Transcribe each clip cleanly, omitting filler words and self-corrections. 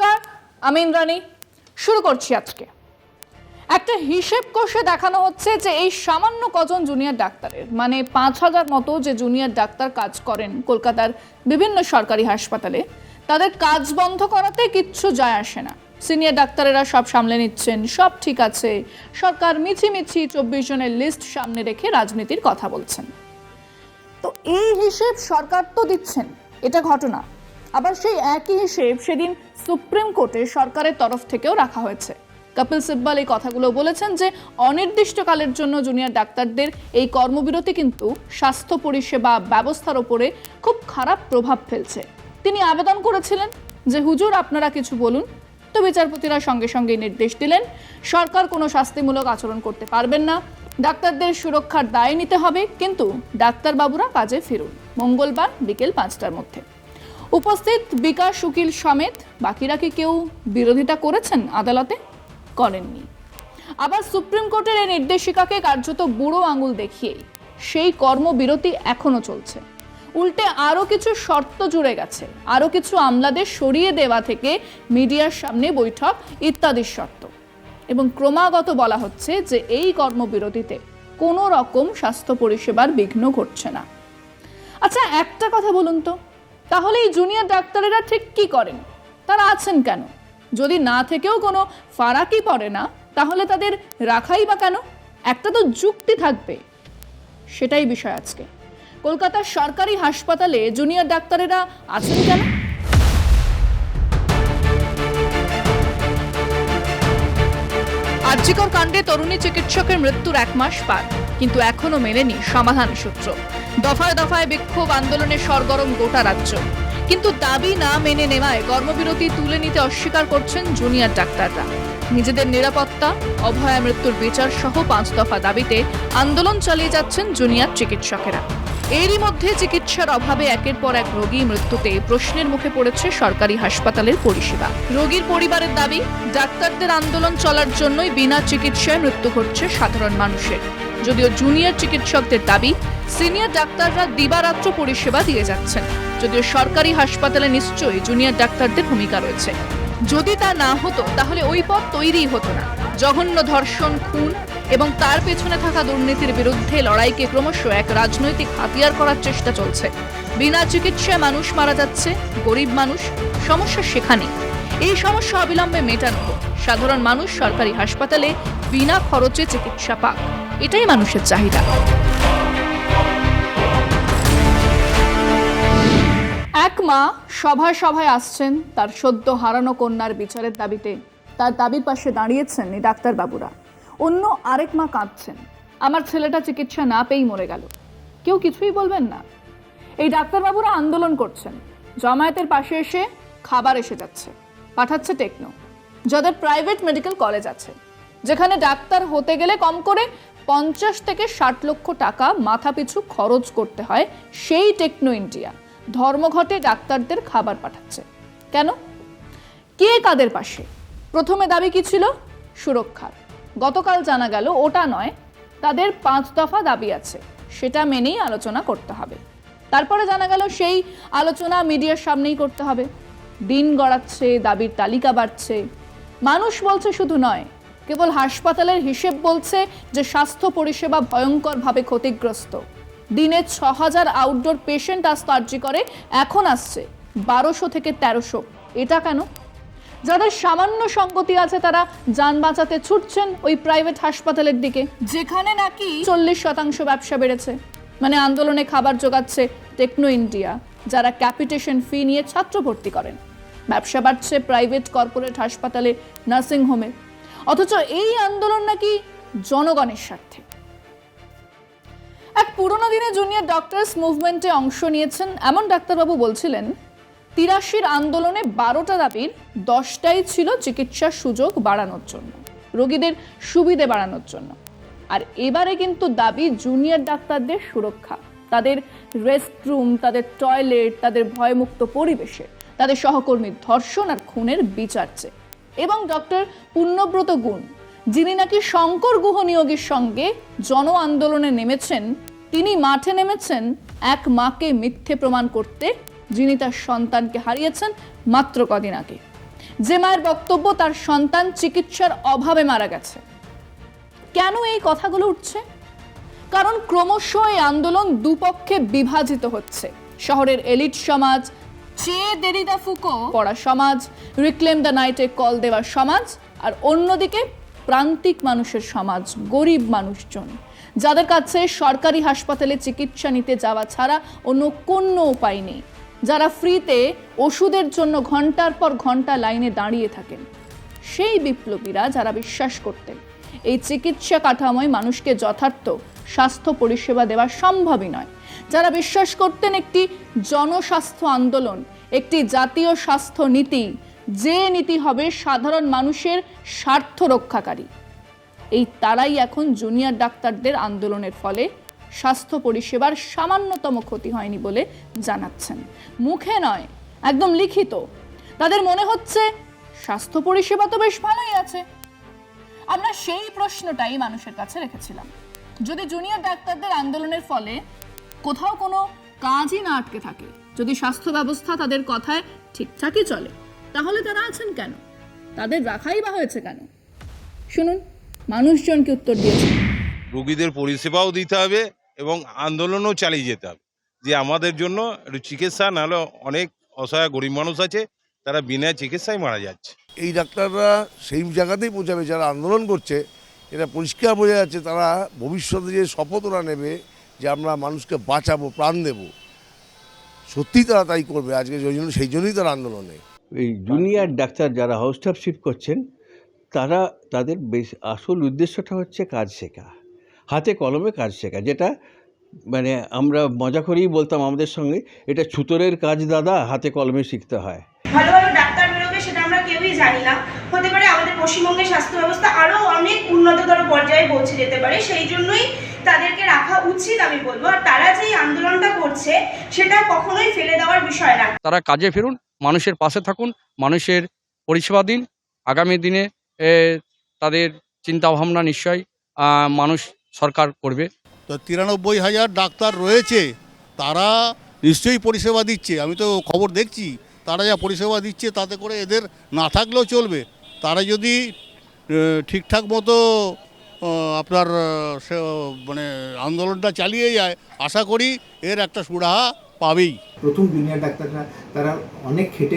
নমস্কার, আমি ইন্দ্রাণী। শুরু করছি আজকে একটা হিসেব কষে দেখানো হচ্ছে যে এই সামান্য কজন জুনিয়র ডাক্তারের মানে ৫,০০০ মতো যে জুনিয়র ডাক্তার কাজ করেন কলকাতার বিভিন্ন সরকারি হাসপাতালে, তাদের কাজ বন্ধ করাতে কিচ্ছু যায় আসে না। সিনিয়র ডাক্তারেরা সব সামলে নিচ্ছেন, সব ঠিক আছে। সরকার মিছিমিছি ২৪ জনের লিস্ট সামনে রেখে রাজনীতির কথা বলছেন। তো এই হিসেব সরকার তো দিচ্ছেন, এটা ঘটনা। আবার সেই একই হিসেব সেদিন সুপ্রিম কোর্টে সরকারের তরফ থেকেও রাখা হয়েছে। কপিল সিব্বল এই কথাগুলো বলেছেন যে অনির্দিষ্টকালের জন্য জুনিয়র ডাক্তারদের এই কর্মবিরতি কিন্তু স্বাস্থ্য পরিষেবা ব্যবস্থার উপরে খুব খারাপ প্রভাব ফেলছে। তিনি আবেদন করেছিলেন যে হুজুর আপনারা কিছু বলুন। তো বিচারপতিরা সঙ্গে সঙ্গে নির্দেশ দিলেন সরকার কোনো শাস্তিমূলক আচরণ করতে পারবেন না, ডাক্তারদের সুরক্ষার দায় নিতে হবে, কিন্তু ডাক্তারবাবুরা কাজে ফিরুন মঙ্গলবার বিকেল ৫টার মধ্যে। উপস্থিত বিকাশ উকিল সমেত বাকিরা কি কেউ বিরোধিতা করেছেন? আদালতে করেননি। আবার সুপ্রিম কোর্টের এই নির্দেশিকাকে কার্যত বুড়ো আঙুল দেখিয়ে সেই কর্মবিরতি এখনো চলছে। উল্টে আরো কিছু শর্ত জুড়ে গেছে, আরো কিছু আমলাদের সরিয়ে দেওয়া থেকে মিডিয়ার সামনে বৈঠক ইত্যাদি শর্ত। এবং ক্রমাগত বলা হচ্ছে যে এই কর্মবিরতিতে কোনো রকম স্বাস্থ্য পরিষেবার বিঘ্ন ঘটছে না। আচ্ছা, একটা কথা বলুন তো, তাহলে এই জুনিয়র ডাক্তারেরা ঠিক কি করেন? তারা আছেন কেন? যদি না থেকেও কোনো ফারাকই পড়ে না, তাহলে তাদের রাখাই বা কেন? একটা তো যুক্তি থাকবে। সেটাই বিষয় আজকে। কলকাতার সরকারি হাসপাতালে জুনিয়র ডাক্তারেরা আছেন কেন? আরজিকর কাণ্ডে তরুণী চিকিৎসকের মৃত্যুর ১ মাস পার, কিন্তু এখনো মেলেনি সমাধান সূত্র। দফায় দফায় বিক্ষোভ আন্দোলনে সরগরম গোটা রাজ্য, কিন্তু দাবি না মেনে নেওয়ায় কর্মবিরতি তুলে নিতে অস্বীকার করছেন জুনিয়র ডাক্তাররা। নিজেদের নিরাপত্তা, অভয়া মৃত্যুর বিচার সহ ৫ দফা দাবিতে আন্দোলন চালিয়ে যাচ্ছেন জুনিয়র চিকিৎসকেরা। এরই মধ্যে চিকিৎসার অভাবে একের পর এক রোগী মৃত্যুতে প্রশ্নের মুখে পড়েছে সরকারি হাসপাতালের পরিষেবা। রোগীর পরিবারের দাবি, ডাক্তারদের আন্দোলন চলার জন্যই বিনা চিকিৎসায় মৃত্যু ঘটছে সাধারণ মানুষের। যদিও জুনিয়র চিকিৎসকদের দাবি, সিনিয়র ডাক্তাররা দিবারাত্র পরিষেবা দিয়ে যাচ্ছেন। যদিও সরকারি হাসপাতালে নিশ্চয়ই জুনিয়র ডাক্তারদের ভূমিকা রয়েছে। যদি তা না হতো তাহলে ওই পদ তৈরিই হতো না। জঘন্য ধর্ষণ, খুন এবং তার পেছনে থাকা দুর্নীতির বিরুদ্ধে লড়াইকে ক্রমশ এক রাজনৈতিক হাতিয়ার করার চেষ্টা চলছে। বিনা চিকিৎসায় মানুষ মারা যাচ্ছে, গরিব মানুষ। সমস্যা সেখানেই। এই সমস্যা অবিলম্বে মেটানো হোক, সাধারণ মানুষ সরকারি হাসপাতালে বিনা খরচে চিকিৎসা পাক, এটাই মানুষের চাহিদা। এক মা সভায় সভায় আসছেন তার সদ্য হারানো কন্যার বিচারের দাবিতে। তার দাবির পাশে দাঁড়িয়েছেন এই ডাক্তারবাবুরা। অন্য আরেক মা কাঁদছেন, আমার ছেলেটা চিকিৎসা না পেয়েই মরে গেল। কেউ কিছুই বলবেন না। এই ডাক্তারবাবুরা আন্দোলন করছেন। জামায়াতের পাশে এসে খাবার এসে যাচ্ছে, পাঠাচ্ছে টেকনো। যাদের প্রাইভেট মেডিকেল কলেজ আছে, যেখানে ডাক্তার হতে গেলে কম করে ৫০ থেকে ৬০ লক্ষ টাকা মাথাপিছু খরচ করতে হয়, সেই টেকনো ইন্ডিয়া ধর্মঘটে ডাক্তারদের খাবার পাঠাচ্ছে। কেন? কে কাদের পাশে? প্রথমে দাবি কি ছিল? সুরক্ষার। গতকাল জানা গেল ওটা নয়, তাদের ৫ দফা দাবি আছে, সেটা মেনেই আলোচনা করতে হবে। তারপরে জানা গেল সেই আলোচনা মিডিয়ার সামনেই করতে হবে। দিন গড়াচ্ছে, দাবির তালিকা বাড়ছে। মানুষ বলছে শুধু নয়, কেবল হাসপাতালের হিসেব বলছে যে স্বাস্থ্য পরিষেবা ভয়ঙ্করভাবে ক্ষতিগ্রস্ত। দিনে ৬,০০০ আউটডোর পেশেন্ট আসত আরজিকরে, এখন আসছে ১২০০ থেকে ১৩০০। এটা কেন? যাদের সামান্য সঙ্গতি আছে তারা যান বাঁচাতে ছুটছেন ওই প্রাইভেট হাসপাতালের দিকে, যেখানে নাকি ৪০% ব্যবসা বেড়েছে। মানে আন্দোলনে খাবার জোগাচ্ছে টেকনো ইন্ডিয়া, যারা ক্যাপিটেশন ফি নিয়ে ছাত্র ভর্তি করেন। ব্যবসা বাড়ছে প্রাইভেট কর্পোরেট হাসপাতালে, নার্সিং হোমে। অথচ এই আন্দোলন নাকি জনগণের স্বার্থে। এক পুরোনো দিনে জুনিয়র ডক্টরস মুভমেন্টে অংশ নিয়েছেন এমন ডাক্তারবাবু বলছিলেন, ৮৩ আন্দোলনে ১২টা দাবির ১০টাই ছিল চিকিৎসার সুযোগ বাড়ানোর জন্য, রোগীদের সুবিধে বাড়ানোর জন্য। আর এবারে কিন্তু দাবি জুনিয়র ডাক্তারদের সুরক্ষা, তাদের রেস্টরুম, তাদের টয়লেট, তাদের ভয়মুক্ত পরিবেশে, তাদের সহকর্মীর ধর্ষণ আর খুনের বিচার চেয়ে। এবং ডক্টর পুণ্যব্রত গুণ, যিনি নাকি শঙ্কর গুহ নিয়োগের সঙ্গে জন আন্দোলনে নেমেছেন, তিনি মাঠে নেমেছেন এক মাকে মিথ্যে প্রমাণ করতে, যিনি তার সন্তানকে হারিয়েছেন মাত্র কদিন আগে। যে মায়ের বক্তব্য তার সন্তান চিকিৎসার অভাবে মারা গেছে। কেন এই কথাগুলো উঠছে? কারণ ক্রমশ এই আন্দোলন দুপক্ষে বিভাজিত হচ্ছে। শহরের এলিট সমাজ, চেয়ে দেরিদা ফুকো পড়া সমাজ, রিক্লেম দ্য নাইটে কল দেওয়া সমাজ, আর অন্যদিকে প্রান্তিক মানুষের সমাজ, গরিব মানুষজন, যাদের কাছে সরকারি হাসপাতালে চিকিৎসা নিতে যাওয়া ছাড়া অন্য কোনো উপায় নেই, যারা ফ্রিতে ওষুধের জন্য ঘন্টার পর ঘন্টা লাইনে দাঁড়িয়ে থাকেন। সেই বিপ্লবীরা যারা বিশ্বাস করতেন এই চিকিৎসা কাঠামোয় মানুষকে যথার্থ স্বাস্থ্য পরিষেবা দেওয়া সম্ভবই নয়, যারা বিশ্বাস করতেন একটি জনস্বাস্থ্য আন্দোলন, একটি জাতীয় স্বাস্থ্য নীতি, যে নীতি হবে সাধারণ মানুষের স্বার্থ রক্ষাকারী, এই তারাই এখন জুনিয়র ডাক্তারদের আন্দোলনের ফলে স্বাস্থ্য পরিষেবার সামান্যতম ক্ষতি হয়নি বলে জানাচ্ছেন। মুখে নয়, একদম লিখিত। তাদের মনে হচ্ছে স্বাস্থ্য পরিষেবা তো বেশ ভালোই আছে। আমরা সেই প্রশ্নটাই মানুষের কাছে রেখেছিলাম, যদি জুনিয়র ডাক্তারদের আন্দোলনের ফলে কোথাও কোনো কাজই না আটকে থাকে, যদি স্বাস্থ্য ব্যবস্থা তাদের কথায় ঠিকঠাকই চলে, তাহলে তারা আছেন কেন? তাদের রাখাই বা হয়েছে কেন? শুনুন মানুষজনকে উত্তর দিয়েছেন। রোগীদের পরিষেবাও দিতে হবে এবং আন্দোলনও চালিয়ে যেতে হবে, যে আমাদের জন্য একটু চিকিৎসা, নাহলে অনেক অসহায় গরিব মানুষ আছে তারা বিনা চিকিৎসায় মারা যাচ্ছে। এই ডাক্তাররা সেই জায়গাতেই পৌঁছাবে যারা আন্দোলন করছে। এটা পরিষ্কার বোঝা যাচ্ছে তারা ভবিষ্যতে যে শপথ ওরা নেবে যে আমরা মানুষকে বাঁচাবো, প্রাণ দেব, সত্যিই তারা তাই করবে। আজকে সেই জন্যই তারা আন্দোলনে। এই জুনিয়র ডাক্তার যারা হাউসটাফশিপ করছেন, তারা তাদের আসল উদ্দেশ্যটা হচ্ছে কাজ শেখা, হাতে কলমে কাজ শেখা, যেটা মানে আমরা মজা করেই বলতাম আমাদের সঙ্গে, এটা ছুতোরের কাজ দাদা, হাতে কলমে শিখতে হয়। ভালো ভালো ডাক্তার বেরোবে সেটা আমরা কেউই জানি না। হতে পারে আমাদের পশ্চিমবঙ্গের স্বাস্থ্য ব্যবস্থা আরও অনেক উন্নততর পর্যায়ে পৌঁছে যেতে পারে, সেই জন্যই তাদেরকে রাখা উচিত আমি বলবো। আর তারা যেই আন্দোলনটা করছে সেটা কখনোই ফেলে দেওয়ার বিষয় না। তারা কাজে ফিরুন, মানুষের পাশে থাকুন, মানুষের পরিষেবা দিন। আগামী দিনে তাদের চিন্তাভাবনা নিশ্চয়ই মানুষ সরকার করবে। তো 93,000 ডাক্তার রয়েছে, তারা নিশ্চয়ই পরিষেবা দিচ্ছে। আমি তো খবর দেখছি তারা যা পরিষেবা দিচ্ছে, তাতে করে এদের না থাকলেও চলবে। তারা যদি ঠিকঠাক মতো আপনার মানে আন্দোলনটা চালিয়ে যায়, আশা করি এর একটা সুরাহা পাবেই। প্রথম জুনিয়র ডাক্তাররা তারা অনেক খেটে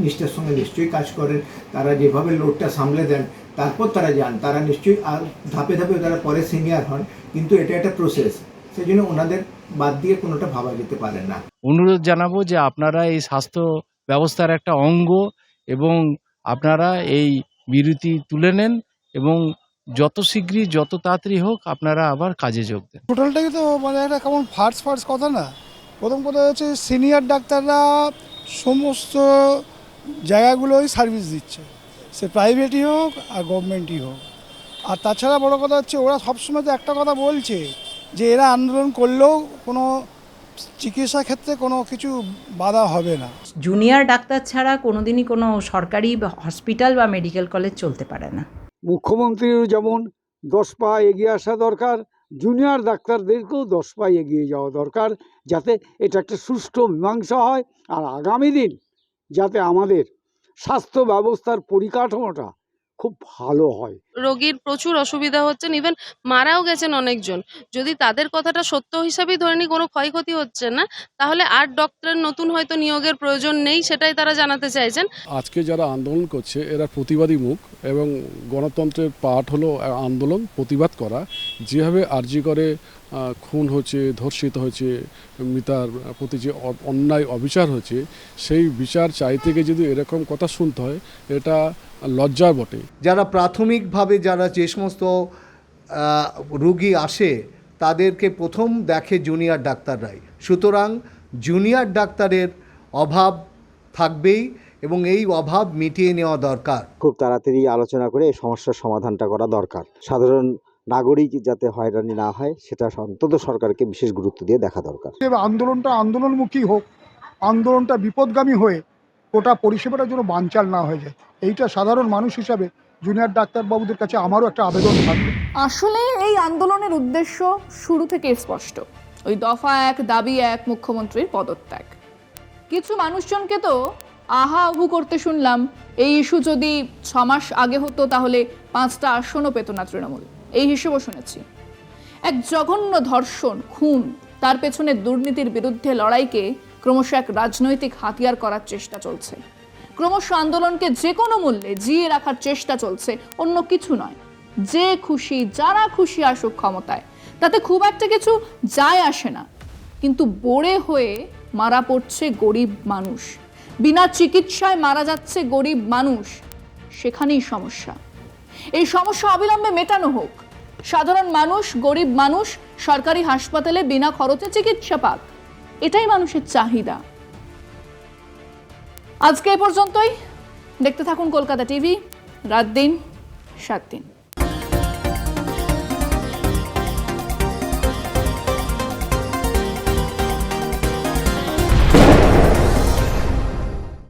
নিষ্ঠার সঙ্গে নিশ্চয়ই কাজ করেন। তারা যেভাবে লোডটা সামলে দেন, তারপর তারা যান, তারা নিশ্চয়ই আর ধাপে ধাপে তারা পরে সিনিয়র হন, কিন্তু এটা একটা প্রসেস, সেই জন্য ওনাদের বাদ দিয়ে কোনোটা ভাবা যেতে পারে না। অনুরোধ জানাবো যে আপনারা এই স্বাস্থ্য ব্যবস্থার একটা অঙ্গ, এবং আপনারা এই বিরতি তুলে নেন এবং যত শীঘ্রই যত তাড়াতাড়ি হোক আপনারা আবার কাজে যোগ দেন। টোটালটাই তো মানে একটা কেমন ফার্স্ট কথা না। প্রথম কথা হচ্ছে সিনিয়র ডাক্তাররা সমস্ত জায়গাগুলোই সার্ভিস দিচ্ছে, সে প্রাইভেটই হোক আর গভর্নমেন্টই হোক। আর তাছাড়া বড় কথা হচ্ছে ওরা সবসময় তো একটা কথা বলছে যে এরা আন্দোলন করলেও কোনো চিকিৎসা ক্ষেত্রে কোনো কিছু বাধা হবে না। জুনিয়র ডাক্তার ছাড়া কোনোদিনই কোনো সরকারি হসপিটাল বা মেডিকেল কলেজ চলতে পারে না। মুখ্যমন্ত্রীরও যেমন 10 পা এগিয়ে আসা দরকার, জুনিয়র ডাক্তারদেরকেও 10 পা এগিয়ে যাওয়া দরকার, যাতে এটা একটা সুষ্ঠু মীমাংসা হয়। আর আগামী দিন যাতে আমাদের স্বাস্থ্য ব্যবস্থার পরিকাঠামোটা খুব ভালো হয়। রোগীর প্রচুর অসুবিধা হচ্ছে, ইভেন মারাও গেছেন অনেকজন। যদি তাদের কথাটা সত্য হিসাবেই ধরে নিই, কোনো ক্ষয়ক্ষতি হচ্ছে না, তাহলে আর ডক্টরের নতুন হয়তো নিয়োগের প্রয়োজন নেই, সেটাই তারা জানাতে চাইছেন। আজকে যারা আন্দোলন করছে এরা প্রতিবাদী মুখ, এবং গণতন্ত্রের পাঠ হলো আন্দোলন, প্রতিবাদ করা। যেভাবে আরজি করে খুন হচ্ছে, ধর্ষিত হয়েছে, মৃতার প্রতি যে অন্যায় অবিচার হচ্ছে, সেই বিচার চাইতে গিয়ে যদি এরকম কথা শুনতে হয়, এটা লজ্জার বটে। যারা প্রাথমিকভাবে যারা যে সমস্ত রোগী আসে তাদেরকে প্রথম দেখে জুনিয়র ডাক্তাররাই, সুতরাং জুনিয়র ডাক্তারের অভাব থাকবেই এবং এই অভাব মিটিয়ে নেওয়া দরকার। খুব তাড়াতাড়ি আলোচনা করে এই সমস্যার সমাধানটা করা দরকার। সাধারণ নাগরিক যাতে হয়রানি না হয় সেটা অন্তত সরকারকে বিশেষ গুরুত্ব দিয়ে দেখা দরকার। আন্দোলনটা আন্দোলনমুখী হোক, আন্দোলনটা বিপদগামী হয়ে গোটা পরিষেবাটা যেন বানচাল না হয়ে যায়, এইটা সাধারণ মানুষ হিসাবে জুনিয়র ডাক্তারবাবুদের কাছে আমারও একটা আবেদন থাকবে। আসলে এই আন্দোলনের উদ্দেশ্য শুরু থেকে স্পষ্ট, ওই দফা 1 দাবি 1 মুখ্যমন্ত্রীর পদত্যাগ। কিছু মানুষজনকে তো আহা আহু করতে শুনলাম এই ইস্যু যদি 6 মাস আগে হতো তাহলে 5টা আসনও পেত না তৃণমূল, এই হিসেবও শুনেছি। এক জঘন্য ধর্ষণ, খুন, তার পেছনে দুর্নীতির বিরুদ্ধে লড়াইকে ক্রমশ এক রাজনৈতিক হাতিয়ার করার চেষ্টা চলছে। ক্রমশ আন্দোলনকে যে কোনো মূল্যে জিয়ে রাখার চেষ্টা চলছে, অন্য কিছু নয়। যে খুশি, যারা খুশি আসুক ক্ষমতায়, তাতে খুব একটা কিছু যায় আসে না। কিন্তু বড়ে হয়ে মারা পড়ছে গরিব মানুষ, বিনা চিকিৎসায় মারা যাচ্ছে গরিব মানুষ, সেখানেই সমস্যা। এই সমস্যা অবিলম্বে মেটানো হোক। সাধারণ মানুষ, গরিব মানুষ সরকারি হাসপাতালে বিনা খরচে চিকিৎসা পাক, এটাই মানুষের চাহিদা। আজকে এ পর্যন্তই। দেখতে থাকুন কলকাতা টিভি, রাত দিন 7 দিন।